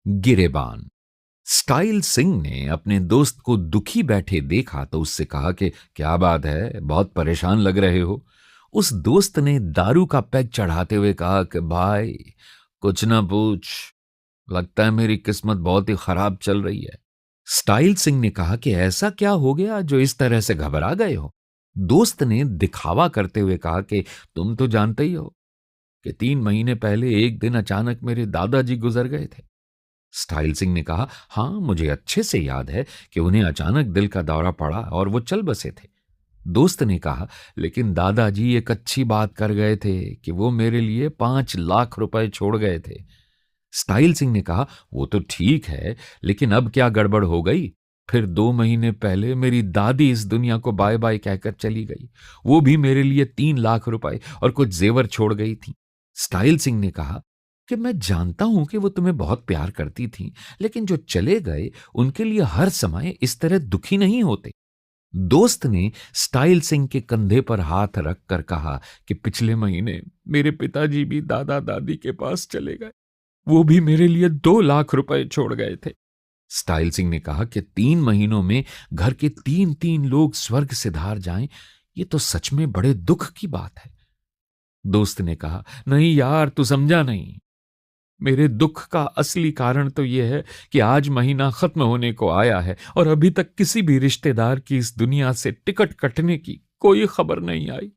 गिरेबान। Style Singh ने अपने दोस्त को दुखी बैठे देखा तो उससे कहा कि क्या बात है, बहुत परेशान लग रहे हो। उस दोस्त ने दारू का पैक चढ़ाते हुए कहा कि भाई, कुछ ना पूछ, लगता है मेरी किस्मत बहुत ही खराब चल रही है। स्टाइल सिंह ने कहा कि ऐसा क्या हो गया जो इस तरह से घबरा गए हो। दोस्त ने दिखावा करते हुए कहा कि तुम तो जानते ही हो कि 3 महीने पहले एक दिन अचानक मेरे दादाजी गुजर गए थे। स्टाइल सिंह ने कहा, हाँ मुझे अच्छे से याद है कि उन्हें अचानक दिल का दौरा पड़ा और वो चल बसे थे। दोस्त ने कहा, लेकिन दादाजी एक अच्छी बात कर गए थे कि वो मेरे लिए 5 लाख रुपए छोड़ गए थे। स्टाइल सिंह ने कहा, वो तो ठीक है, लेकिन अब क्या गड़बड़ हो गई। फिर 2 महीने पहले मेरी दादी इस दुनिया को बाय बाय कहकर चली गई। वो भी मेरे लिए 3 लाख रुपए और कुछ जेवर छोड़ गई थी। स्टाइल सिंह ने कहा कि मैं जानता हूं कि वो तुम्हें बहुत प्यार करती थी, लेकिन जो चले गए उनके लिए हर समय इस तरह दुखी नहीं होते। दोस्त ने स्टाइल सिंह के कंधे पर हाथ रखकर कहा कि पिछले महीने मेरे पिताजी भी दादा दादी के पास चले गए। वो भी मेरे लिए 2 लाख रुपए छोड़ गए थे। स्टाइल सिंह ने कहा कि 3 महीनों में घर के 3-3 लोग स्वर्ग से धार जाएं, ये तो सच में बड़े दुख की बात है। दोस्त ने कहा, नहीं यार, तू समझा नहीं। मेरे दुख का असली कारण तो यह है कि आज महीना खत्म होने को आया है और अभी तक किसी भी रिश्तेदार की इस दुनिया से टिकट कटने की कोई खबर नहीं आई।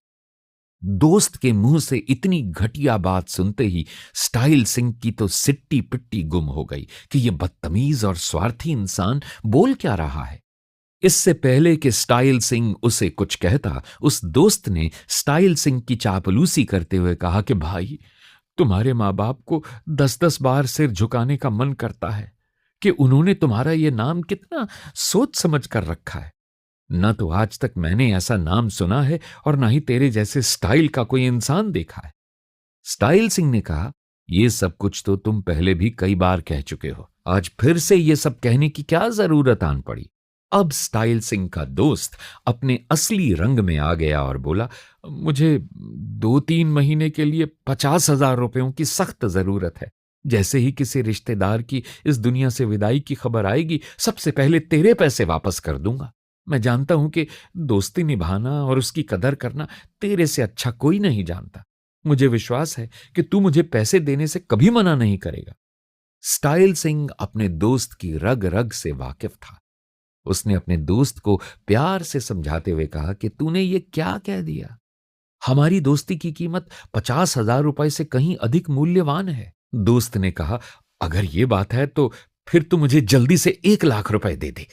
दोस्त के मुंह से इतनी घटिया बात सुनते ही स्टाइल सिंह की तो सिट्टी पिट्टी गुम हो गई कि यह बदतमीज और स्वार्थी इंसान बोल क्या रहा है। इससे पहले कि स्टाइल सिंह उसे कुछ कहता, उस दोस्त ने स्टाइल सिंह की चापलूसी करते हुए कहा कि भाई, तुम्हारे माँ बाप को 10-10 बार सिर झुकाने का मन करता है कि उन्होंने तुम्हारा यह नाम कितना सोच समझ कर रखा है। न तो आज तक मैंने ऐसा नाम सुना है और ना ही तेरे जैसे स्टाइल का कोई इंसान देखा है। स्टाइल सिंह ने कहा, यह सब कुछ तो तुम पहले भी कई बार कह चुके हो, आज फिर से यह सब कहने की क्या जरूरत आन पड़ी। अब स्टाइल सिंह का दोस्त अपने असली रंग में आ गया और बोला, मुझे 2-3 महीने के लिए 50,000 रुपयों की सख्त जरूरत है। जैसे ही किसी रिश्तेदार की इस दुनिया से विदाई की खबर आएगी, सबसे पहले तेरे पैसे वापस कर दूंगा। मैं जानता हूं कि दोस्ती निभाना और उसकी कदर करना तेरे से अच्छा कोई नहीं जानता। मुझे विश्वास है कि तू मुझे पैसे देने से कभी मना नहीं करेगा। स्टाइल सिंह अपने दोस्त की रग रग से वाकिफ था। उसने अपने दोस्त को प्यार से समझाते हुए कहा कि तूने ये क्या कह दिया। हमारी दोस्ती की कीमत 50,000 रुपए से कहीं अधिक मूल्यवान है। दोस्त ने कहा, अगर ये बात है तो फिर तू मुझे जल्दी से 1 लाख रुपए दे दे।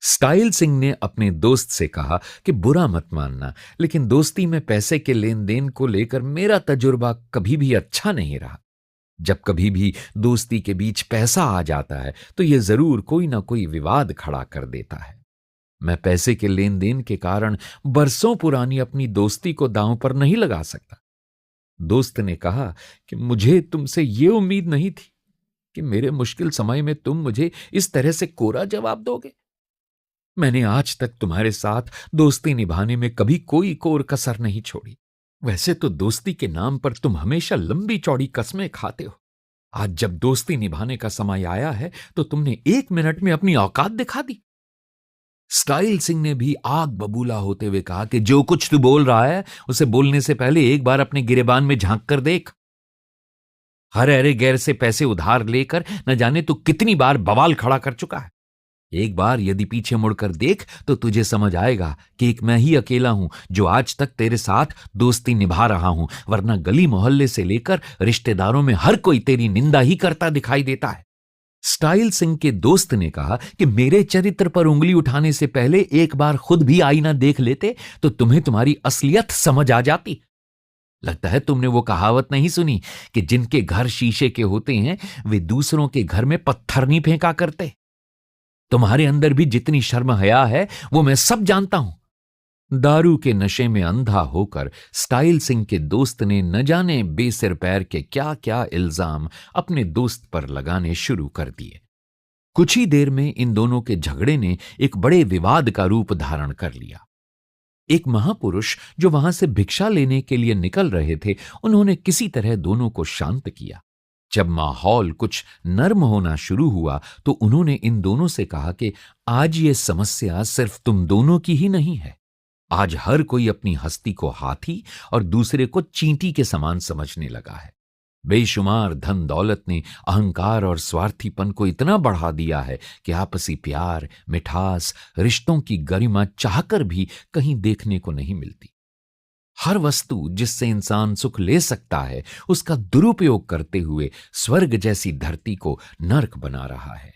स्टाइल सिंह ने अपने दोस्त से कहा कि बुरा मत मानना, लेकिन दोस्ती में पैसे के लेन देन को लेकर मेरा तजुर्बा कभी भी अच्छा नहीं रहा। जब कभी भी दोस्ती के बीच पैसा आ जाता है तो यह जरूर कोई ना कोई विवाद खड़ा कर देता है। मैं पैसे के लेन देन के कारण बरसों पुरानी अपनी दोस्ती को दांव पर नहीं लगा सकता। दोस्त ने कहा कि मुझे तुमसे यह उम्मीद नहीं थी कि मेरे मुश्किल समय में तुम मुझे इस तरह से कोरा जवाब दोगे। मैंने आज तक तुम्हारे साथ दोस्ती निभाने में कभी कोई कोर कसर नहीं छोड़ी। वैसे तो दोस्ती के नाम पर तुम हमेशा लंबी चौड़ी कस्में खाते हो। आज जब दोस्ती निभाने का समय आया है तो तुमने 1 मिनट में अपनी औकात दिखा दी। स्टाइल सिंह ने भी आग बबूला होते हुए कहा कि जो कुछ तू बोल रहा है उसे बोलने से पहले एक बार अपने गिरेबान में झांक कर देख। हर अरे गैर से पैसे उधार लेकर न जाने तू कितनी बार बवाल खड़ा कर चुका है। एक बार यदि पीछे मुड़कर देख तो तुझे समझ आएगा कि एक मैं ही अकेला हूं जो आज तक तेरे साथ दोस्ती निभा रहा हूं, वरना गली मोहल्ले से लेकर रिश्तेदारों में हर कोई तेरी निंदा ही करता दिखाई देता है। स्टाइल सिंह के दोस्त ने कहा कि मेरे चरित्र पर उंगली उठाने से पहले एक बार खुद भी आईना देख लेते तो तुम्हें तुम्हारी असलियत समझ आ जाती। लगता है तुमने वो कहावत नहीं सुनी कि जिनके घर शीशे के होते हैं वे दूसरों के घर में पत्थर नहीं फेंका करते। तुम्हारे अंदर भी जितनी शर्म हया है वो मैं सब जानता हूं। दारू के नशे में अंधा होकर स्टाइल सिंह के दोस्त ने न जाने बेसिर पैर के क्या क्या इल्जाम अपने दोस्त पर लगाने शुरू कर दिए। कुछ ही देर में इन दोनों के झगड़े ने एक बड़े विवाद का रूप धारण कर लिया। एक महापुरुष जो वहां से भिक्षा लेने के लिए निकल रहे थे, उन्होंने किसी तरह दोनों को शांत किया। जब माहौल कुछ नर्म होना शुरू हुआ तो उन्होंने इन दोनों से कहा कि आज ये समस्या सिर्फ तुम दोनों की ही नहीं है। आज हर कोई अपनी हस्ती को हाथी और दूसरे को चींटी के समान समझने लगा है। बेशुमार धन दौलत ने अहंकार और स्वार्थीपन को इतना बढ़ा दिया है कि आपसी प्यार, मिठास, रिश्तों की गरिमा चाहकर भी कहीं देखने को नहीं मिलती। हर वस्तु जिससे इंसान सुख ले सकता है, उसका दुरुपयोग करते हुए स्वर्ग जैसी धरती को नर्क बना रहा है।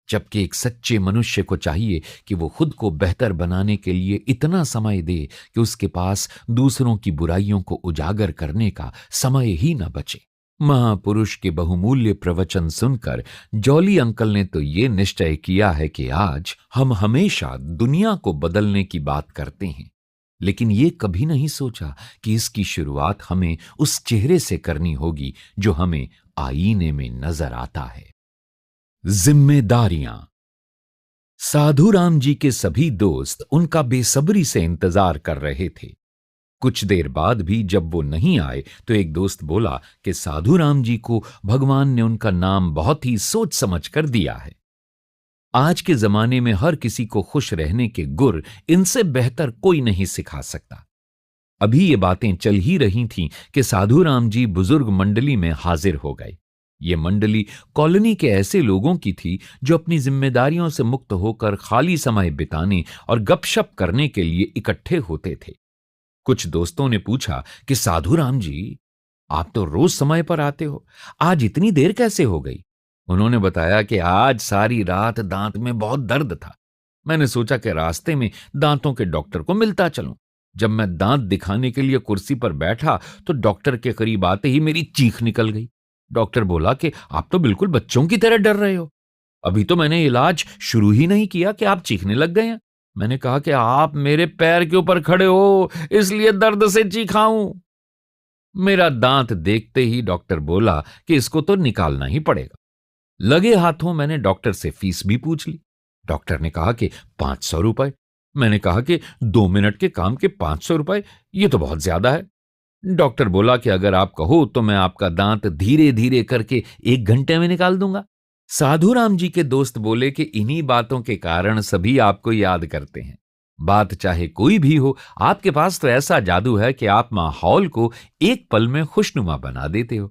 जबकि एक सच्चे मनुष्य को चाहिए कि वो खुद को बेहतर बनाने के लिए इतना समय दे कि उसके पास दूसरों की बुराइयों को उजागर करने का समय ही न बचे। महापुरुष के बहुमूल्य प्रवचन सुनकर जॉली अंकल ने तो ये निश्चय किया है कि आज हम हमेशा दुनिया को बदलने की बात करते हैं, लेकिन ये कभी नहीं सोचा कि इसकी शुरुआत हमें उस चेहरे से करनी होगी जो हमें आईने में नजर आता है। जिम्मेदारियां। साधु राम जी के सभी दोस्त उनका बेसब्री से इंतजार कर रहे थे। कुछ देर बाद भी जब वो नहीं आए तो एक दोस्त बोला कि साधु राम जी को भगवान ने उनका नाम बहुत ही सोच समझ कर दिया है। आज के जमाने में हर किसी को खुश रहने के गुर इनसे बेहतर कोई नहीं सिखा सकता। अभी ये बातें चल ही रही थीं कि साधु राम जी बुजुर्ग मंडली में हाजिर हो गए। ये मंडली कॉलोनी के ऐसे लोगों की थी जो अपनी जिम्मेदारियों से मुक्त होकर खाली समय बिताने और गपशप करने के लिए इकट्ठे होते थे। कुछ दोस्तों ने पूछा कि साधु राम जी, आप तो रोज समय पर आते हो, आज इतनी देर कैसे हो गई? उन्होंने बताया कि आज सारी रात दांत में बहुत दर्द था। मैंने सोचा कि रास्ते में दांतों के डॉक्टर को मिलता चलूं। जब मैं दांत दिखाने के लिए कुर्सी पर बैठा तो डॉक्टर के करीब आते ही मेरी चीख निकल गई। डॉक्टर बोला कि आप तो बिल्कुल बच्चों की तरह डर रहे हो। अभी तो मैंने इलाज शुरू ही नहीं किया कि आप चीखने लग गए हैं। मैंने कहा कि आप मेरे पैर के ऊपर खड़े हो, इसलिए दर्द से चीखा हूं। मेरा दांत देखते ही डॉक्टर बोला कि इसको तो निकालना ही पड़ेगा। लगे हाथों मैंने डॉक्टर से फीस भी पूछ ली। डॉक्टर ने कहा कि 500 रुपए। मैंने कहा कि 2 मिनट के काम के 500 रुपए, ये तो बहुत ज्यादा है। डॉक्टर बोला कि अगर आप कहो तो मैं आपका दांत धीरे धीरे करके 1 घंटे में निकाल दूंगा। साधु राम जी के दोस्त बोले कि इन्हीं बातों के कारण सभी आपको याद करते हैं। बात चाहे कोई भी हो, आपके पास तो ऐसा जादू है कि आप माहौल को एक पल में खुशनुमा बना देते हो।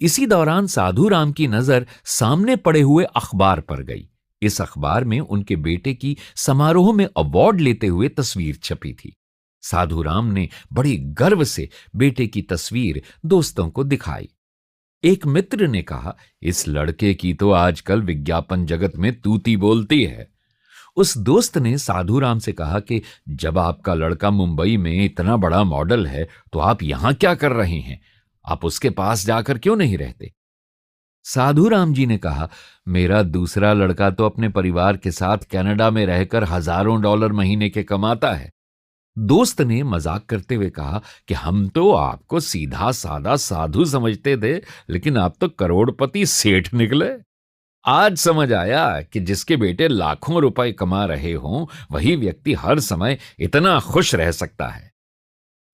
इसी दौरान साधु राम की नजर सामने पड़े हुए अखबार पर गई। इस अखबार में उनके बेटे की समारोह में अवार्ड लेते हुए तस्वीर छपी थी। साधु राम ने बड़े गर्व से बेटे की तस्वीर दोस्तों को दिखाई। एक मित्र ने कहा, इस लड़के की तो आजकल विज्ञापन जगत में तूती बोलती है। उस दोस्त ने साधु राम से कहा कि जब आपका लड़का मुंबई में इतना बड़ा मॉडल है तो आप यहां क्या कर रहे हैं? आप उसके पास जाकर क्यों नहीं रहते? साधु राम जी ने कहा, मेरा दूसरा लड़का तो अपने परिवार के साथ कनाडा में रहकर हजारों डॉलर महीने के कमाता है। दोस्त ने मजाक करते हुए कहा कि हम तो आपको सीधा साधा साधु समझते थे, लेकिन आप तो करोड़पति सेठ निकले। आज समझ आया कि जिसके बेटे लाखों रुपए कमा रहे हों, वही व्यक्ति हर समय इतना खुश रह सकता है।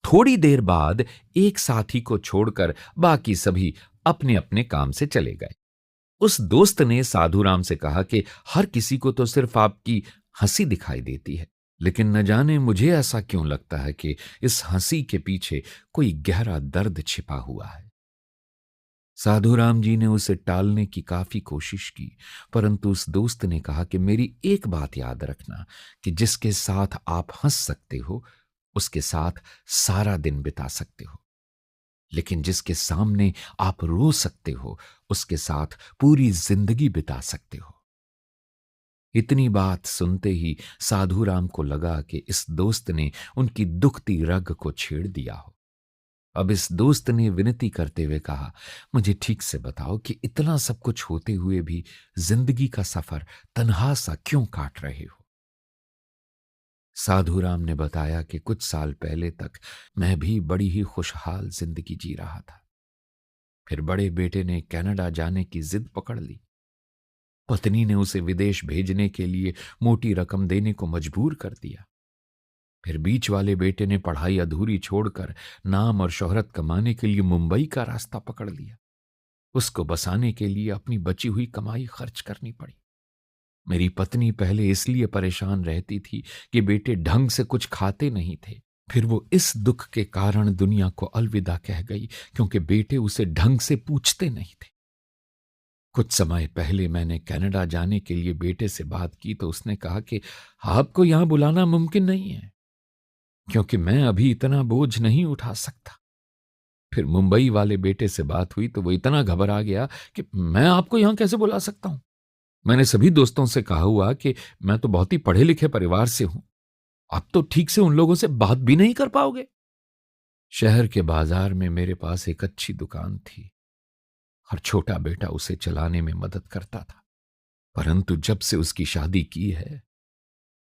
थोड़ी देर बाद एक साथी को छोड़कर बाकी सभी अपने अपने काम से चले गए। उस दोस्त ने साधु राम से कहा कि हर किसी को तो सिर्फ आपकी हंसी दिखाई देती है, लेकिन न जाने मुझे ऐसा क्यों लगता है कि इस हंसी के पीछे कोई गहरा दर्द छिपा हुआ है। साधु राम जी ने उसे टालने की काफी कोशिश की, परंतु उस दोस्त ने कहा कि मेरी एक बात याद रखना कि जिसके साथ आप हंस सकते हो उसके साथ सारा दिन बिता सकते हो, लेकिन जिसके सामने आप रो सकते हो उसके साथ पूरी जिंदगी बिता सकते हो। इतनी बात सुनते ही साधु राम को लगा कि इस दोस्त ने उनकी दुखती रग को छेड़ दिया हो। अब इस दोस्त ने विनती करते हुए कहा, मुझे ठीक से बताओ कि इतना सब कुछ होते हुए भी जिंदगी का सफर तन्हा सा क्यों काट रहे हो? साधु राम ने बताया कि कुछ साल पहले तक मैं भी बड़ी ही खुशहाल जिंदगी जी रहा था। फिर बड़े बेटे ने कनाडा जाने की जिद पकड़ ली। पत्नी ने उसे विदेश भेजने के लिए मोटी रकम देने को मजबूर कर दिया। फिर बीच वाले बेटे ने पढ़ाई अधूरी छोड़कर नाम और शोहरत कमाने के लिए मुंबई का रास्ता पकड़ लिया। उसको बसाने के लिए अपनी बची हुई कमाई खर्च करनी पड़ी। मेरी पत्नी पहले इसलिए परेशान रहती थी कि बेटे ढंग से कुछ खाते नहीं थे। फिर वो इस दुख के कारण दुनिया को अलविदा कह गई क्योंकि बेटे उसे ढंग से पूछते नहीं थे। कुछ समय पहले मैंने कनाडा जाने के लिए बेटे से बात की तो उसने कहा कि आपको यहां बुलाना मुमकिन नहीं है क्योंकि मैं अभी इतना बोझ नहीं उठा सकता। फिर मुंबई वाले बेटे से बात हुई तो वो इतना घबरा गया कि मैं आपको यहां कैसे बुला सकता हूं। मैंने सभी दोस्तों से कहा हुआ कि मैं तो बहुत ही पढ़े लिखे परिवार से हूं, आप तो ठीक से उन लोगों से बात भी नहीं कर पाओगे। शहर के बाजार में मेरे पास एक अच्छी दुकान थी और छोटा बेटा उसे चलाने में मदद करता था, परंतु जब से उसकी शादी की है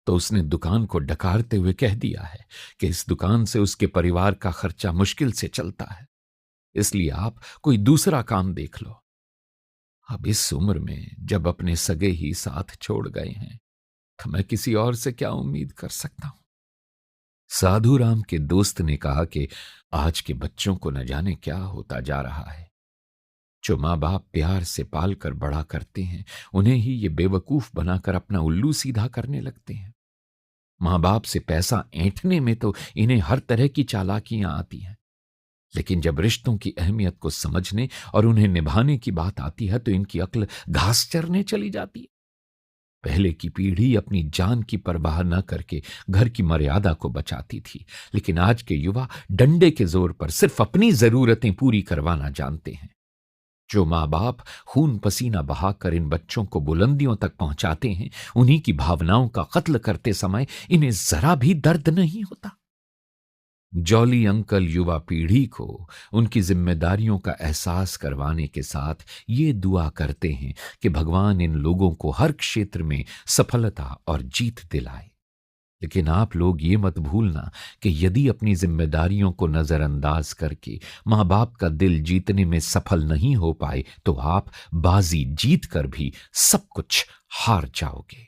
तो उसने दुकान को डकारते हुए कह दिया है कि इस दुकान से उसके परिवार का खर्चा मुश्किल से चलता है, इसलिए आप कोई दूसरा काम देख लो। अब इस उम्र में जब अपने सगे ही साथ छोड़ गए हैं तो मैं किसी और से क्या उम्मीद कर सकता हूं। साधुराम के दोस्त ने कहा कि आज के बच्चों को न जाने क्या होता जा रहा है। जो माँ बाप प्यार से पाल कर बड़ा करते हैं उन्हें ही ये बेवकूफ बनाकर अपना उल्लू सीधा करने लगते हैं। माँ बाप से पैसा ऐंठने में तो इन्हें हर तरह की चालाकियां आती हैं, लेकिन जब रिश्तों की अहमियत को समझने और उन्हें निभाने की बात आती है तो इनकी अक्ल घास चरने चली जाती है। पहले की पीढ़ी अपनी जान की परवाह न करके घर की मर्यादा को बचाती थी, लेकिन आज के युवा डंडे के जोर पर सिर्फ अपनी जरूरतें पूरी करवाना जानते हैं। जो माँ बाप खून पसीना बहाकर इन बच्चों को बुलंदियों तक पहुंचाते हैं उन्हीं की भावनाओं का कत्ल करते समय इन्हें जरा भी दर्द नहीं होता। जॉली अंकल युवा पीढ़ी को उनकी जिम्मेदारियों का एहसास करवाने के साथ ये दुआ करते हैं कि भगवान इन लोगों को हर क्षेत्र में सफलता और जीत दिलाए। लेकिन आप लोग ये मत भूलना कि यदि अपनी जिम्मेदारियों को नजरअंदाज करके मां बाप का दिल जीतने में सफल नहीं हो पाए तो आप बाजी जीत कर भी सब कुछ हार जाओगे।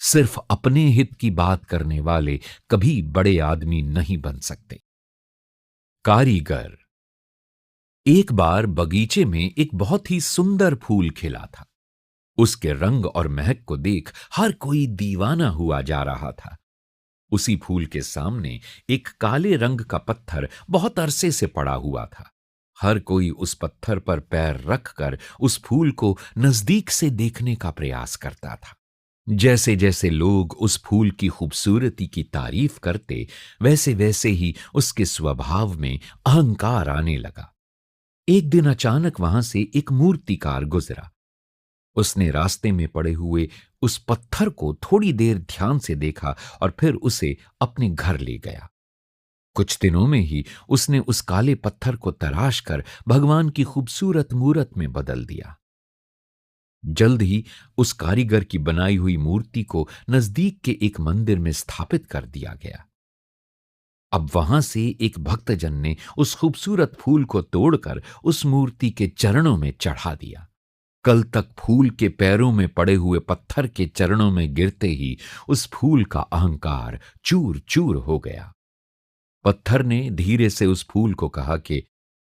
सिर्फ अपने हित की बात करने वाले कभी बड़े आदमी नहीं बन सकते। कारीगर। एक बार बगीचे में एक बहुत ही सुंदर फूल खिला था। उसके रंग और महक को देख हर कोई दीवाना हुआ जा रहा था। उसी फूल के सामने एक काले रंग का पत्थर बहुत अरसे से पड़ा हुआ था। हर कोई उस पत्थर पर पैर रखकर उस फूल को नजदीक से देखने का प्रयास करता था। जैसे जैसे लोग उस फूल की खूबसूरती की तारीफ करते वैसे वैसे ही उसके स्वभाव में अहंकार आने लगा। एक दिन अचानक वहां से एक मूर्तिकार गुजरा। उसने रास्ते में पड़े हुए उस पत्थर को थोड़ी देर ध्यान से देखा और फिर उसे अपने घर ले गया। कुछ दिनों में ही उसने उस काले पत्थर को तराश कर भगवान की खूबसूरत मूरत में बदल दिया। जल्द ही उस कारीगर की बनाई हुई मूर्ति को नजदीक के एक मंदिर में स्थापित कर दिया गया। अब वहां से एक भक्तजन ने उस खूबसूरत फूल को तोड़कर उस मूर्ति के चरणों में चढ़ा दिया। कल तक फूल के पैरों में पड़े हुए पत्थर के चरणों में गिरते ही उस फूल का अहंकार चूर चूर हो गया। पत्थर ने धीरे से उस फूल को कहा कि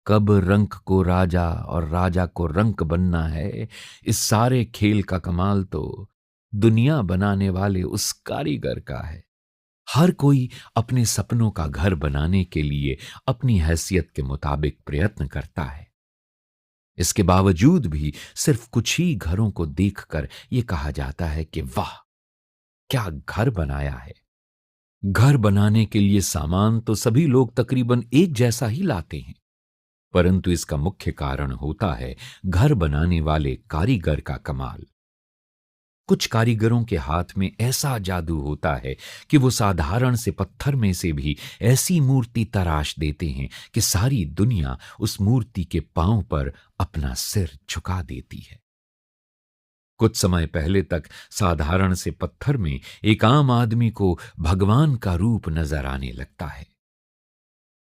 कब रंक को राजा और राजा को रंक बनना है, इस सारे खेल का कमाल तो दुनिया बनाने वाले उस कारीगर का है। हर कोई अपने सपनों का घर बनाने के लिए अपनी हैसियत के मुताबिक प्रयत्न करता है। इसके बावजूद भी सिर्फ कुछ ही घरों को देखकर यह कहा जाता है कि वाह क्या घर बनाया है। घर बनाने के लिए सामान तो सभी लोग तकरीबन एक जैसा ही लाते हैं, परंतु इसका मुख्य कारण होता है घर बनाने वाले कारीगर का कमाल। कुछ कारीगरों के हाथ में ऐसा जादू होता है कि वो साधारण से पत्थर में से भी ऐसी मूर्ति तराश देते हैं कि सारी दुनिया उस मूर्ति के पांव पर अपना सिर झुका देती है। कुछ समय पहले तक साधारण से पत्थर में एक आम आदमी को भगवान का रूप नजर आने लगता है।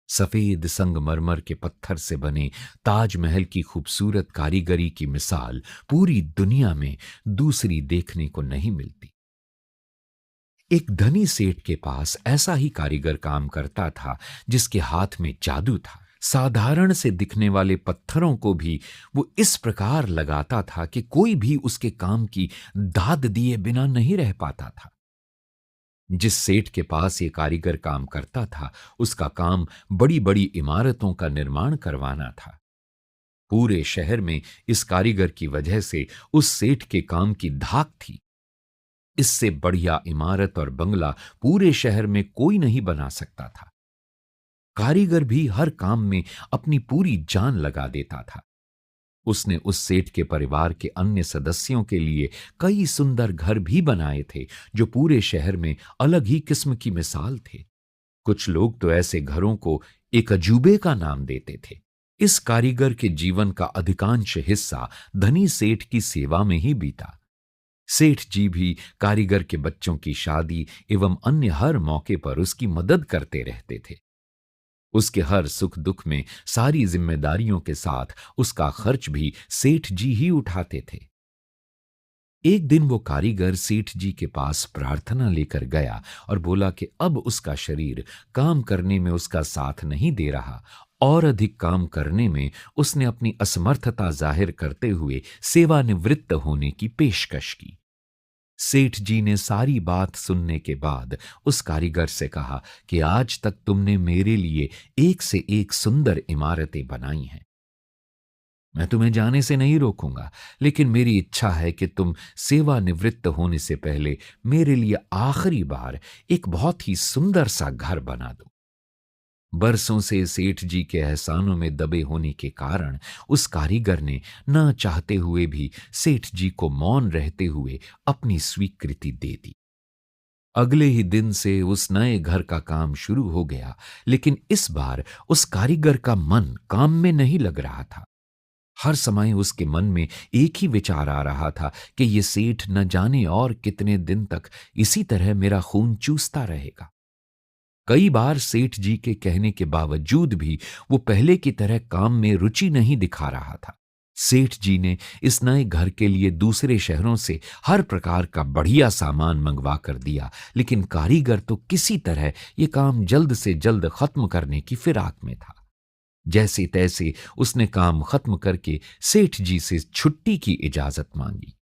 सफेद संगमरमर के पत्थर से बने ताजमहल की खूबसूरत कारीगरी की मिसाल पूरी दुनिया में दूसरी देखने को नहीं मिलती। एक धनी सेठ के पास ऐसा ही कारीगर काम करता था जिसके हाथ में जादू था। साधारण से दिखने वाले पत्थरों को भी वो इस प्रकार लगाता था कि कोई भी उसके काम की दाद दिए बिना नहीं रह पाता था। जिस सेठ के पास ये कारीगर काम करता था, उसका काम बड़ी बड़ी इमारतों का निर्माण करवाना था। पूरे शहर में इस कारीगर की वजह से उस सेठ के काम की धाक थी। इससे बढ़िया इमारत और बंगला पूरे शहर में कोई नहीं बना सकता था। कारीगर भी हर काम में अपनी पूरी जान लगा देता था। उसने उस सेठ के परिवार के अन्य सदस्यों के लिए कई सुंदर घर भी बनाए थे, जो पूरे शहर में अलग ही किस्म की मिसाल थे। कुछ लोग तो ऐसे घरों को एक अजूबे का नाम देते थे। इस कारीगर के जीवन का अधिकांश हिस्सा धनी सेठ की सेवा में ही बीता। सेठ जी भी कारीगर के बच्चों की शादी एवं अन्य हर मौके पर उसकी मदद करते रहते थे। उसके हर सुख दुख में सारी जिम्मेदारियों के साथ उसका खर्च भी सेठ जी ही उठाते थे। एक दिन वो कारीगर सेठ जी के पास प्रार्थना लेकर गया और बोला कि अब उसका शरीर काम करने में उसका साथ नहीं दे रहा और अधिक काम करने में उसने अपनी असमर्थता जाहिर करते हुए सेवानिवृत्त होने की पेशकश की। सेठ जी ने सारी बात सुनने के बाद उस कारीगर से कहा कि आज तक तुमने मेरे लिए एक से एक सुंदर इमारतें बनाई हैं। मैं तुम्हें जाने से नहीं रोकूंगा, लेकिन मेरी इच्छा है कि तुम सेवानिवृत्त होने से पहले मेरे लिए आखिरी बार एक बहुत ही सुंदर सा घर बना दो। बरसों से सेठ जी के एहसानों में दबे होने के कारण उस कारीगर ने न चाहते हुए भी सेठ जी को मौन रहते हुए अपनी स्वीकृति दे दी। अगले ही दिन से उस नए घर का काम शुरू हो गया, लेकिन इस बार उस कारीगर का मन काम में नहीं लग रहा था। हर समय उसके मन में एक ही विचार आ रहा था कि ये सेठ न जाने और कितने दिन तक इसी तरह मेरा खून चूसता रहेगा। कई बार सेठ जी के कहने के बावजूद भी वो पहले की तरह काम में रुचि नहीं दिखा रहा था। सेठ जी ने इस नए घर के लिए दूसरे शहरों से हर प्रकार का बढ़िया सामान मंगवा कर दिया, लेकिन कारीगर तो किसी तरह ये काम जल्द से जल्द खत्म करने की फिराक में था। जैसे तैसे उसने काम खत्म करके सेठ जी से छुट्टी की इजाजत मांगी।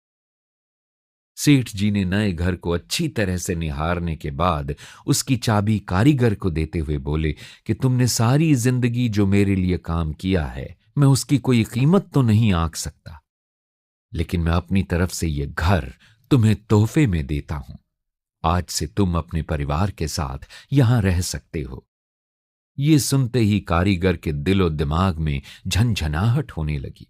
सेठ जी ने नए घर को अच्छी तरह से निहारने के बाद उसकी चाबी कारीगर को देते हुए बोले कि तुमने सारी जिंदगी जो मेरे लिए काम किया है, मैं उसकी कोई कीमत तो नहीं आंक सकता, लेकिन मैं अपनी तरफ से ये घर तुम्हें तोहफे में देता हूं। आज से तुम अपने परिवार के साथ यहां रह सकते हो। ये सुनते ही कारीगर के दिलो दिमाग में झंझनाहट होने लगी।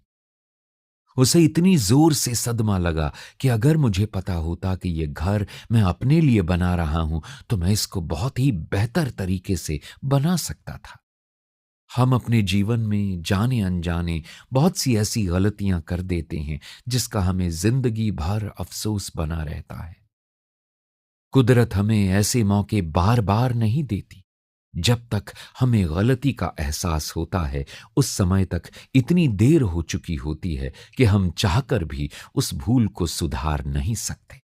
उसे इतनी जोर से सदमा लगा कि अगर मुझे पता होता कि ये घर मैं अपने लिए बना रहा हूं, तो मैं इसको बहुत ही बेहतर तरीके से बना सकता था। हम अपने जीवन में जाने अनजाने बहुत सी ऐसी गलतियां कर देते हैं, जिसका हमें जिंदगी भर अफसोस बना रहता है। कुदरत हमें ऐसे मौके बार बार नहीं देती। जब तक हमें गलती का एहसास होता है, उस समय तक इतनी देर हो चुकी होती है कि हम चाहकर भी उस भूल को सुधार नहीं सकते।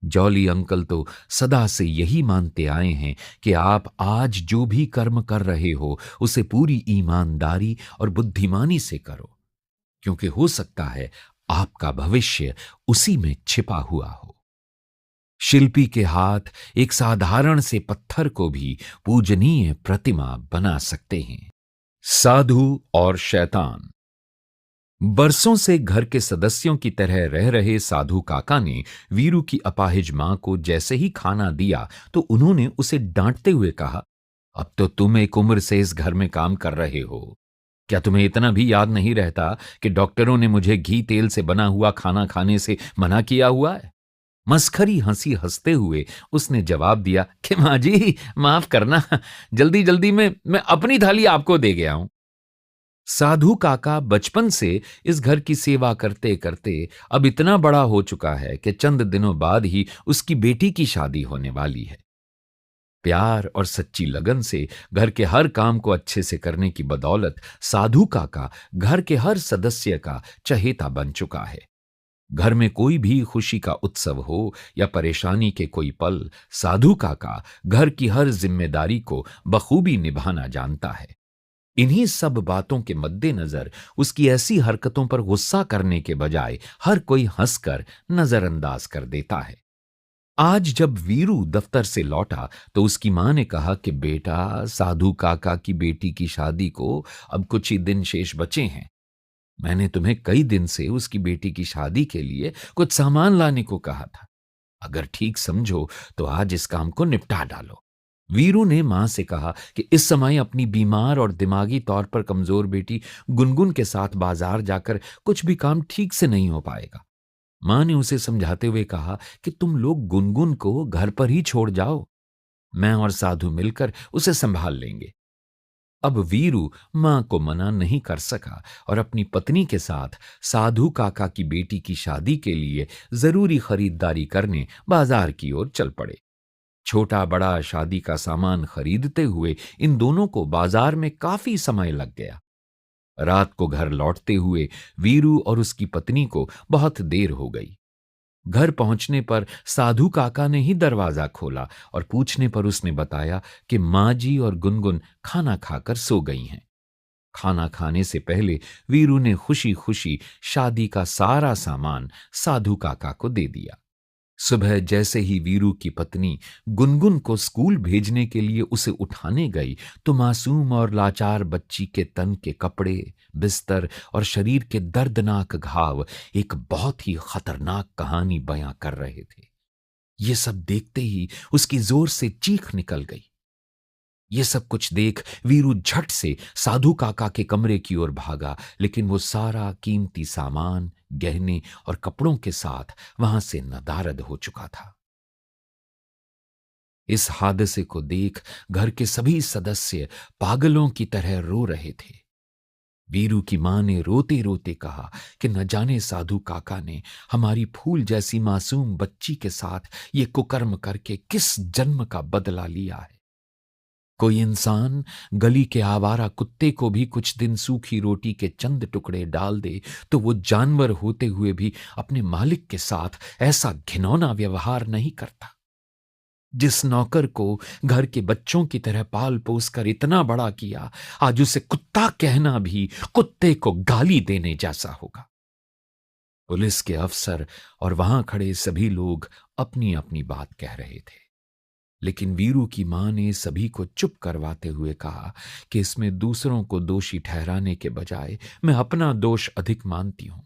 जॉली अंकल तो सदा से यही मानते आए हैं कि आप आज जो भी कर्म कर रहे हो, उसे पूरी ईमानदारी और बुद्धिमानी से करो, क्योंकि हो सकता है आपका भविष्य उसी में छिपा हुआ हो। शिल्पी के हाथ एक साधारण से पत्थर को भी पूजनीय प्रतिमा बना सकते हैं। साधु और शैतान। बरसों से घर के सदस्यों की तरह रह रहे साधु काका ने वीरू की अपाहिज मां को जैसे ही खाना दिया तो उन्होंने उसे डांटते हुए कहा, अब तो तुम एक उम्र से इस घर में काम कर रहे हो। क्या तुम्हें इतना भी याद नहीं रहता कि डॉक्टरों ने मुझे घी तेल से बना हुआ खाना खाने से मना किया हुआ है? मस्खरी हंसी हंसते हुए उसने जवाब दिया कि मां जी माफ करना, जल्दी जल्दी में मैं अपनी थाली आपको दे गया हूं। साधु काका बचपन से इस घर की सेवा करते करते अब इतना बड़ा हो चुका है कि चंद दिनों बाद ही उसकी बेटी की शादी होने वाली है। प्यार और सच्ची लगन से घर के हर काम को अच्छे से करने की बदौलत साधु काका घर के हर सदस्य का चहेता बन चुका है। घर में कोई भी खुशी का उत्सव हो या परेशानी के कोई पल, साधु काका घर की हर जिम्मेदारी को बखूबी निभाना जानता है। इन्हीं सब बातों के मद्देनजर उसकी ऐसी हरकतों पर गुस्सा करने के बजाय हर कोई हंसकर नजरअंदाज कर देता है। आज जब वीरू दफ्तर से लौटा तो उसकी मां ने कहा कि बेटा, साधु काका की बेटी की शादी को अब कुछ ही दिन शेष बचे हैं। मैंने तुम्हें कई दिन से उसकी बेटी की शादी के लिए कुछ सामान लाने को कहा था। अगर ठीक समझो तो आज इस काम को निपटा डालो। वीरू ने मां से कहा कि इस समय अपनी बीमार और दिमागी तौर पर कमजोर बेटी गुनगुन के साथ बाजार जाकर कुछ भी काम ठीक से नहीं हो पाएगा। मां ने उसे समझाते हुए कहा कि तुम लोग गुनगुन को घर पर ही छोड़ जाओ, मैं और साधु मिलकर उसे संभाल लेंगे। अब वीरू मां को मना नहीं कर सका और अपनी पत्नी के साथ साधु काका की बेटी की शादी के लिए जरूरी खरीदारी करने बाजार की ओर चल पड़े। छोटा बड़ा शादी का सामान खरीदते हुए इन दोनों को बाजार में काफी समय लग गया। रात को घर लौटते हुए वीरू और उसकी पत्नी को बहुत देर हो गई। घर पहुंचने पर साधु काका ने ही दरवाजा खोला और पूछने पर उसने बताया कि माँ जी और गुनगुन खाना खाकर सो गई हैं। खाना खाने से पहले वीरू ने खुशी खुशी शादी का सारा सामान साधु काका को दे दिया। सुबह जैसे ही वीरू की पत्नी गुनगुन को स्कूल भेजने के लिए उसे उठाने गई तो मासूम और लाचार बच्ची के तन के कपड़े, बिस्तर और शरीर के दर्दनाक घाव एक बहुत ही खतरनाक कहानी बयां कर रहे थे। ये सब देखते ही उसकी जोर से चीख निकल गई। ये सब कुछ देख वीरू झट से साधु काका के कमरे की ओर भागा, लेकिन वो सारा कीमती सामान, गहने और कपड़ों के साथ वहां से नदारद हो चुका था। इस हादसे को देख घर के सभी सदस्य पागलों की तरह रो रहे थे। वीरू की मां ने रोते रोते कहा कि न जाने साधु काका ने हमारी फूल जैसी मासूम बच्ची के साथ ये कुकर्म करके किस जन्म का बदला लिया है। कोई इंसान गली के आवारा कुत्ते को भी कुछ दिन सूखी रोटी के चंद टुकड़े डाल दे तो वो जानवर होते हुए भी अपने मालिक के साथ ऐसा घिनौना व्यवहार नहीं करता। जिस नौकर को घर के बच्चों की तरह पाल पोस कर इतना बड़ा किया, आज उसे कुत्ता कहना भी कुत्ते को गाली देने जैसा होगा। पुलिस के अफसर और वहां खड़े सभी लोग अपनी अपनी बात कह रहे थे, लेकिन वीरू की मां ने सभी को चुप करवाते हुए कहा कि इसमें दूसरों को दोषी ठहराने के बजाय मैं अपना दोष अधिक मानती हूं।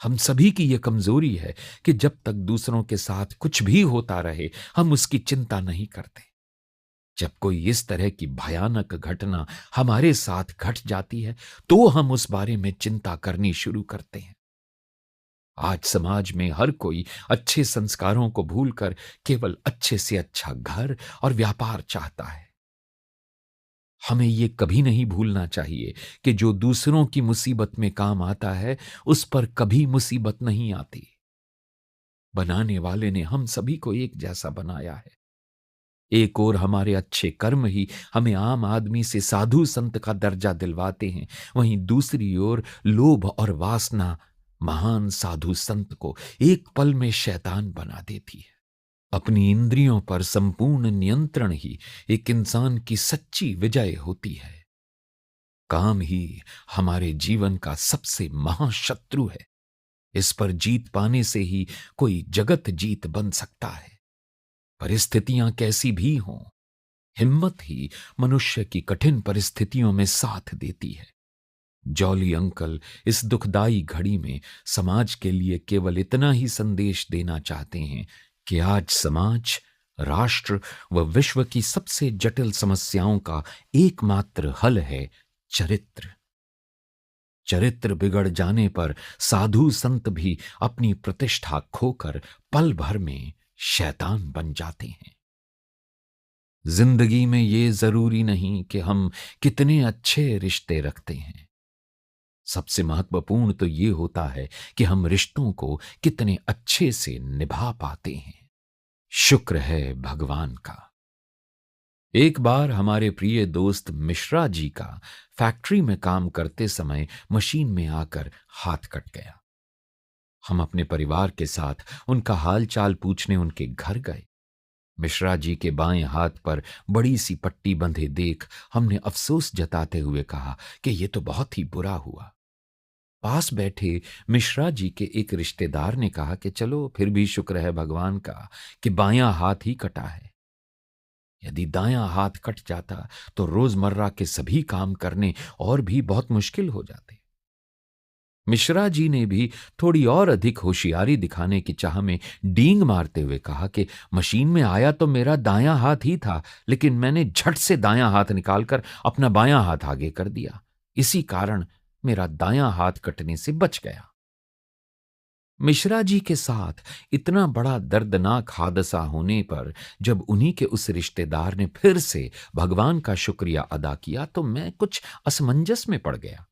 हम सभी की यह कमजोरी है कि जब तक दूसरों के साथ कुछ भी होता रहे हम उसकी चिंता नहीं करते। जब कोई इस तरह की भयानक घटना हमारे साथ घट जाती है तो हम उस बारे में चिंता करनी शुरू करते हैं। आज समाज में हर कोई अच्छे संस्कारों को भूलकर केवल अच्छे से अच्छा घर और व्यापार चाहता है। हमें ये कभी नहीं भूलना चाहिए कि जो दूसरों की मुसीबत में काम आता है उस पर कभी मुसीबत नहीं आती। बनाने वाले ने हम सभी को एक जैसा बनाया है। एक ओर हमारे अच्छे कर्म ही हमें आम आदमी से साधु संत का दर्जा दिलवाते हैं, वहीं दूसरी ओर लोभ और वासना महान साधु संत को एक पल में शैतान बना देती है। अपनी इंद्रियों पर संपूर्ण नियंत्रण ही एक इंसान की सच्ची विजय होती है। काम ही हमारे जीवन का सबसे महाशत्रु है। इस पर जीत पाने से ही कोई जगत जीत बन सकता है। परिस्थितियां कैसी भी हों, हिम्मत ही मनुष्य की कठिन परिस्थितियों में साथ देती है। जॉली अंकल इस दुखदाई घड़ी में समाज के लिए केवल इतना ही संदेश देना चाहते हैं कि आज समाज, राष्ट्र व विश्व की सबसे जटिल समस्याओं का एकमात्र हल है चरित्र। चरित्र बिगड़ जाने पर साधु संत भी अपनी प्रतिष्ठा खोकर पल भर में शैतान बन जाते हैं। जिंदगी में ये जरूरी नहीं कि हम कितने अच्छे रिश्ते रखते हैं, सबसे महत्वपूर्ण तो ये होता है कि हम रिश्तों को कितने अच्छे से निभा पाते हैं। शुक्र है भगवान का। एक बार हमारे प्रिय दोस्त मिश्रा जी का फैक्ट्री में काम करते समय मशीन में आकर हाथ कट गया। हम अपने परिवार के साथ उनका हालचाल पूछने उनके घर गए। मिश्रा जी के बाएं हाथ पर बड़ी सी पट्टी बंधे देख हमने अफसोस जताते हुए कहा कि ये तो बहुत ही बुरा हुआ। पास बैठे मिश्रा जी के एक रिश्तेदार ने कहा कि चलो फिर भी शुक्र है भगवान का कि बायां हाथ ही कटा है। यदि दायां हाथ कट जाता तो रोजमर्रा के सभी काम करने और भी बहुत मुश्किल हो जाते। मिश्रा जी ने भी थोड़ी और अधिक होशियारी दिखाने की चाह में डींग मारते हुए कहा कि मशीन में आया तो मेरा दायां हाथ ही था, लेकिन मैंने झट से दायां हाथ निकालकर अपना बायां हाथ आगे कर दिया। इसी कारण मेरा दायां हाथ कटने से बच गया। मिश्रा जी के साथ इतना बड़ा दर्दनाक हादसा होने पर जब उन्हीं के उस रिश्तेदार ने फिर से भगवान का शुक्रिया अदा किया तो मैं कुछ असमंजस में पड़ गया।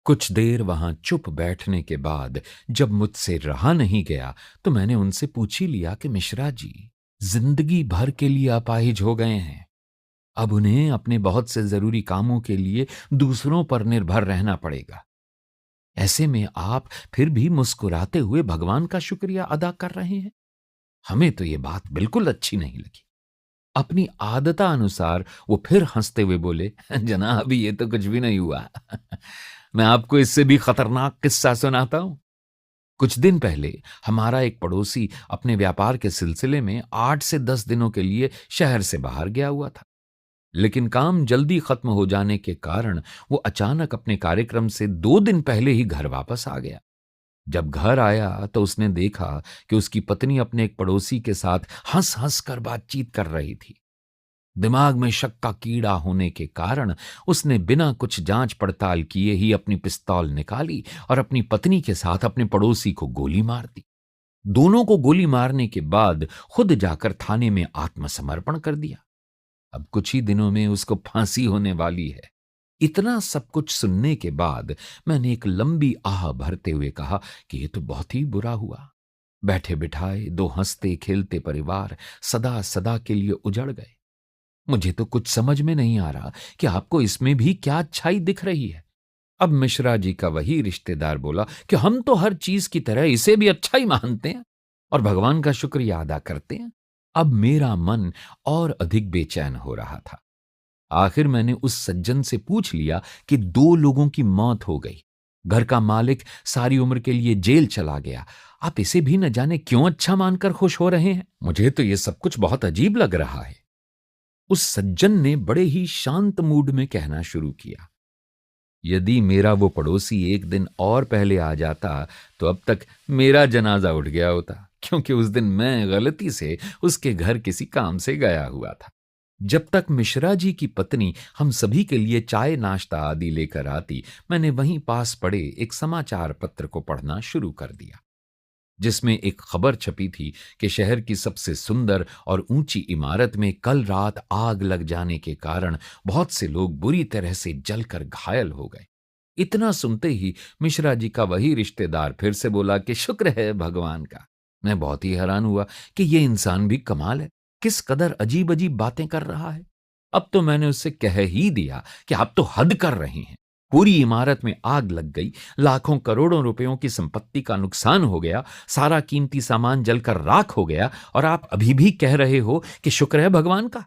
कुछ देर वहां चुप बैठने के बाद जब मुझसे रहा नहीं गया तो मैंने उनसे पूछ ही लिया कि मिश्रा जी जिंदगी भर के लिए अपाहिज हो गए हैं, अब उन्हें अपने बहुत से जरूरी कामों के लिए दूसरों पर निर्भर रहना पड़ेगा। ऐसे में आप फिर भी मुस्कुराते हुए भगवान का शुक्रिया अदा कर रहे हैं। हमें तो ये बात बिल्कुल अच्छी नहीं लगी। अपनी आदता अनुसार वो फिर हंसते हुए बोले, जनाब ये तो कुछ भी नहीं हुआ। मैं आपको इससे भी खतरनाक किस्सा सुनाता हूं। कुछ दिन पहले हमारा एक पड़ोसी अपने व्यापार के सिलसिले में 8 से 10 दिनों के लिए शहर से बाहर गया हुआ था, लेकिन काम जल्दी खत्म हो जाने के कारण वो अचानक अपने कार्यक्रम से 2 दिन पहले ही घर वापस आ गया। जब घर आया तो उसने देखा कि उसकी पत्नी अपने एक पड़ोसी के साथ हंस हंस कर बातचीत कर रही थी। दिमाग में शक का कीड़ा होने के कारण उसने बिना कुछ जांच पड़ताल किए ही अपनी पिस्तौल निकाली और अपनी पत्नी के साथ अपने पड़ोसी को गोली मार दी। दोनों को गोली मारने के बाद खुद जाकर थाने में आत्मसमर्पण कर दिया। अब कुछ ही दिनों में उसको फांसी होने वाली है। इतना सब कुछ सुनने के बाद मैंने एक लंबी आह भरते हुए कहा कि यह तो बहुत ही बुरा हुआ। बैठे बिठाए दो हंसते खेलते परिवार सदा सदा के लिए उजड़ गए। मुझे तो कुछ समझ में नहीं आ रहा कि आपको इसमें भी क्या अच्छाई दिख रही है। अब मिश्रा जी का वही रिश्तेदार बोला कि हम तो हर चीज की तरह इसे भी अच्छा ही मानते हैं और भगवान का शुक्रिया अदा करते हैं। अब मेरा मन और अधिक बेचैन हो रहा था। आखिर मैंने उस सज्जन से पूछ लिया कि 2 लोगों की मौत हो गई, घर का मालिक सारी उम्र के लिए जेल चला गया, आप इसे भी न जाने क्यों अच्छा मानकर खुश हो रहे हैं। मुझे तो यह सब कुछ बहुत अजीब लग रहा है। उस सज्जन ने बड़े ही शांत मूड में कहना शुरू किया, यदि मेरा वो पड़ोसी एक दिन और पहले आ जाता तो अब तक मेरा जनाजा उठ गया होता, क्योंकि उस दिन मैं गलती से उसके घर किसी काम से गया हुआ था। जब तक मिश्रा जी की पत्नी हम सभी के लिए चाय नाश्ता आदि लेकर आती, मैंने वहीं पास पड़े एक समाचार पत्र को पढ़ना शुरू कर दिया, जिसमें एक खबर छपी थी कि शहर की सबसे सुंदर और ऊंची इमारत में कल रात आग लग जाने के कारण बहुत से लोग बुरी तरह से जलकर घायल हो गए। इतना सुनते ही मिश्रा जी का वही रिश्तेदार फिर से बोला कि शुक्र है भगवान का। मैं बहुत ही हैरान हुआ कि ये इंसान भी कमाल है, किस कदर अजीब अजीब बातें कर रहा है। अब तो मैंने उससे कह ही दिया कि आप तो हद कर रहे हैं। पूरी इमारत में आग लग गई, लाखों करोड़ों रुपयों की संपत्ति का नुकसान हो गया, सारा कीमती सामान जलकर राख हो गया और आप अभी भी कह रहे हो कि शुक्र है भगवान का।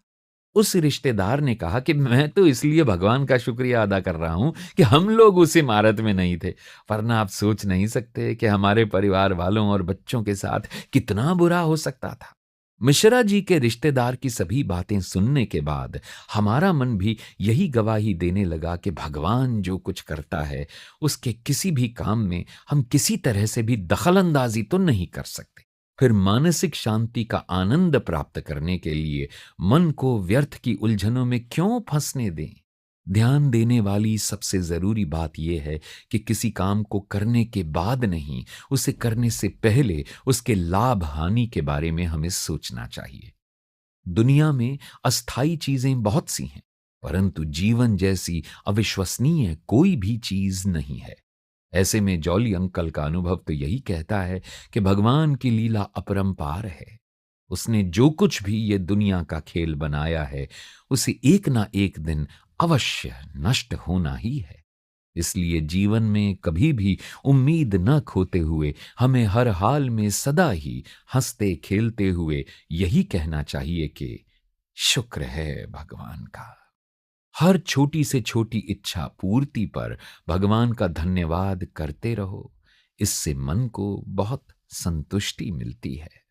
उस रिश्तेदार ने कहा कि मैं तो इसलिए भगवान का शुक्रिया अदा कर रहा हूं कि हम लोग उस इमारत में नहीं थे, वरना आप सोच नहीं सकते कि हमारे परिवार वालों और बच्चों के साथ कितना बुरा हो सकता था। मिश्रा जी के रिश्तेदार की सभी बातें सुनने के बाद हमारा मन भी यही गवाही देने लगा कि भगवान जो कुछ करता है उसके किसी भी काम में हम किसी तरह से भी दखलंदाजी तो नहीं कर सकते। फिर मानसिक शांति का आनंद प्राप्त करने के लिए मन को व्यर्थ की उलझनों में क्यों फंसने दें। ध्यान देने वाली सबसे जरूरी बात यह है कि किसी काम को करने के बाद नहीं, उसे करने से पहले उसके लाभ हानि के बारे में हमें सोचना चाहिए। दुनिया में अस्थाई चीजें बहुत सी हैं, परंतु जीवन जैसी अविश्वसनीय कोई भी चीज नहीं है। ऐसे में जॉली अंकल का अनुभव तो यही कहता है कि भगवान की लीला अपरंपार है। उसने जो कुछ भी ये दुनिया का खेल बनाया है उसे एक ना एक दिन अवश्य नष्ट होना ही है। इसलिए जीवन में कभी भी उम्मीद न खोते हुए हमें हर हाल में सदा ही हंसते खेलते हुए यही कहना चाहिए कि शुक्र है भगवान का। हर छोटी से छोटी इच्छा पूर्ति पर भगवान का धन्यवाद करते रहो। इससे मन को बहुत संतुष्टि मिलती है।